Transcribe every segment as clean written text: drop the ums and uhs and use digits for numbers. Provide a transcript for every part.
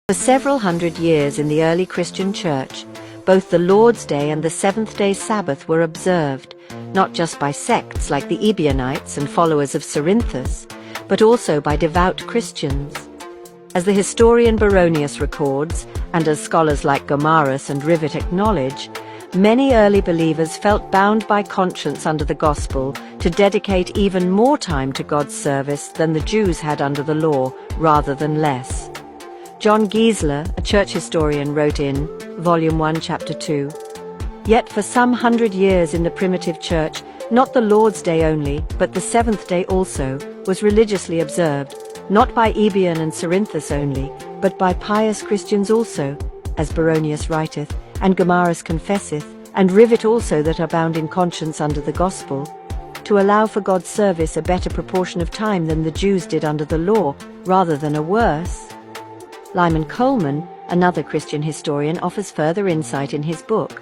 For several hundred years in the early Christian Church, both the Lord's Day and the seventh-day Sabbath were observed, not just by sects like the Ebionites and followers of Cerinthus, but also by devout Christians. As the historian Baronius records, and as scholars like Gomarus and Rivet acknowledge, many early believers felt bound by conscience under the gospel to dedicate even more time to God's service than the Jews had under the law, rather than less. John Giesler, a church historian, wrote in Volume 1, Chapter 2, "Yet for some 100 years in the primitive church, not the Lord's Day only, but the seventh day also, was religiously observed, not by Ebion and Cerinthus only, but by pious Christians also, as Baronius writeth, and Gomarus confesseth, and Rivet also that are bound in conscience under the gospel, to allow for God's service a better proportion of time than the Jews did under the law, rather than a worse." Lyman Coleman, another Christian historian, offers further insight in his book.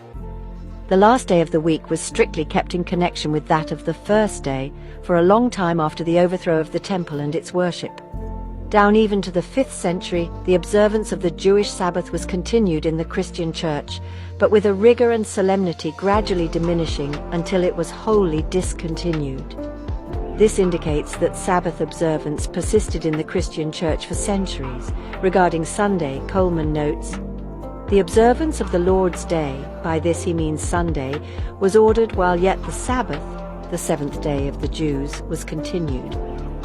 The last day of the week was strictly kept in connection with that of the first day for a long time after the overthrow of the temple and its worship. Down even to the 5th century, the observance of the Jewish Sabbath was continued in the Christian church, but with a rigor and solemnity gradually diminishing until it was wholly discontinued. This indicates that Sabbath observance persisted in the Christian church for centuries. Regarding Sunday, Coleman notes, "The observance of the Lord's Day, by this he means Sunday, was ordered while yet the Sabbath, the seventh day of the Jews, was continued.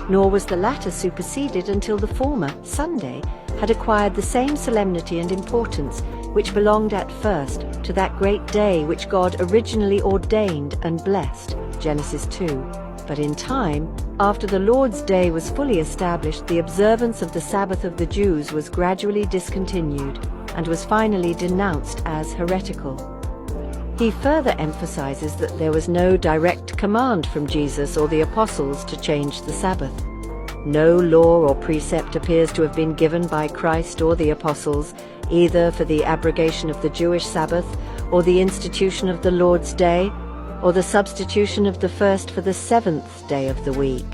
Nor was the latter superseded until the former, Sunday, had acquired the same solemnity and importance which belonged at first to that great day which God originally ordained and blessed." Genesis 2. But in time, after the Lord's Day was fully established, the observance of the Sabbath of the Jews was gradually discontinued and was finally denounced as heretical. He further emphasizes that there was no direct command from Jesus or the apostles to change the Sabbath. No law or precept appears to have been given by Christ or the apostles, either for the abrogation of the Jewish Sabbath or the institution of the Lord's Day, or the substitution of the first for the seventh day of the week.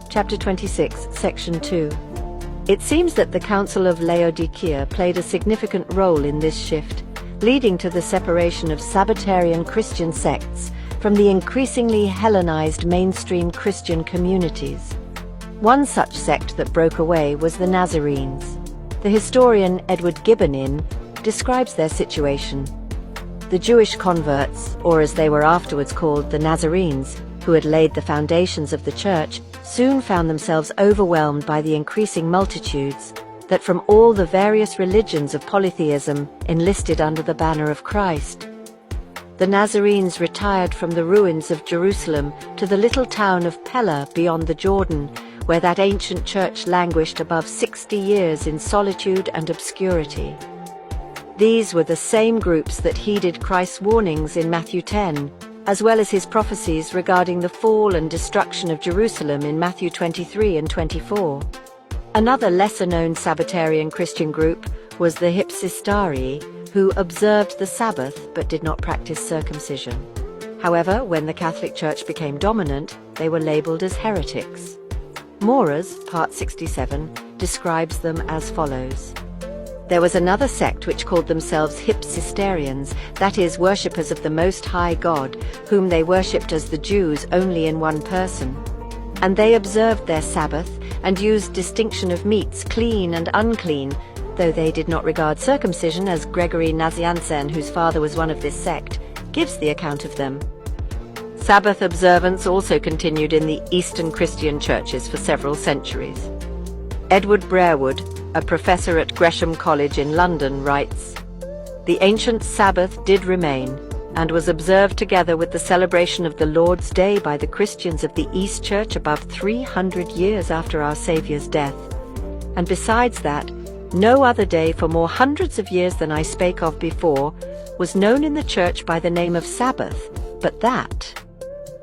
Chapter 26, Section 2. It seems that the Council of Laodicea played a significant role in this shift, leading to the separation of Sabbatarian Christian sects from the increasingly Hellenized mainstream Christian communities. One such sect that broke away was the Nazarenes. The historian Edward Gibbonin describes their situation. The Jewish converts, or as they were afterwards called, the Nazarenes, who had laid the foundations of the church, soon found themselves overwhelmed by the increasing multitudes that from all the various religions of polytheism enlisted under the banner of Christ. The Nazarenes retired from the ruins of Jerusalem to the little town of Pella beyond the Jordan, where that ancient church languished above 60 years in solitude and obscurity. These were the same groups that heeded Christ's warnings in Matthew 10, as well as his prophecies regarding the fall and destruction of Jerusalem in Matthew 23 and 24. Another lesser-known Sabbatarian Christian group was the Hypsistarii, who observed the Sabbath but did not practice circumcision. However, when the Catholic Church became dominant, they were labeled as heretics. Moras, Part 67, describes them as follows. There was another sect which called themselves Hypsisterians, that is, worshippers of the Most High God, whom they worshipped as the Jews only in one person. And they observed their Sabbath, and used distinction of meats, clean and unclean, though they did not regard circumcision, as Gregory Nazianzen, whose father was one of this sect, gives the account of them. Sabbath observance also continued in the Eastern Christian churches for several centuries. Edward Brerewood, a professor at Gresham College in London, writes, "The ancient Sabbath did remain, and was observed together with the celebration of the Lord's Day by the Christians of the East Church above 300 years after our Saviour's death. And besides that, no other day for more hundreds of years than I spake of before was known in the Church by the name of Sabbath, but that."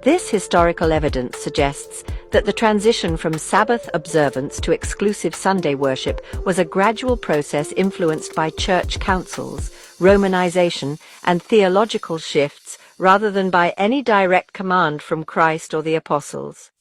This historical evidence suggests that the transition from Sabbath observance to exclusive Sunday worship was a gradual process influenced by church councils, Romanization, and theological shifts rather than by any direct command from Christ or the apostles.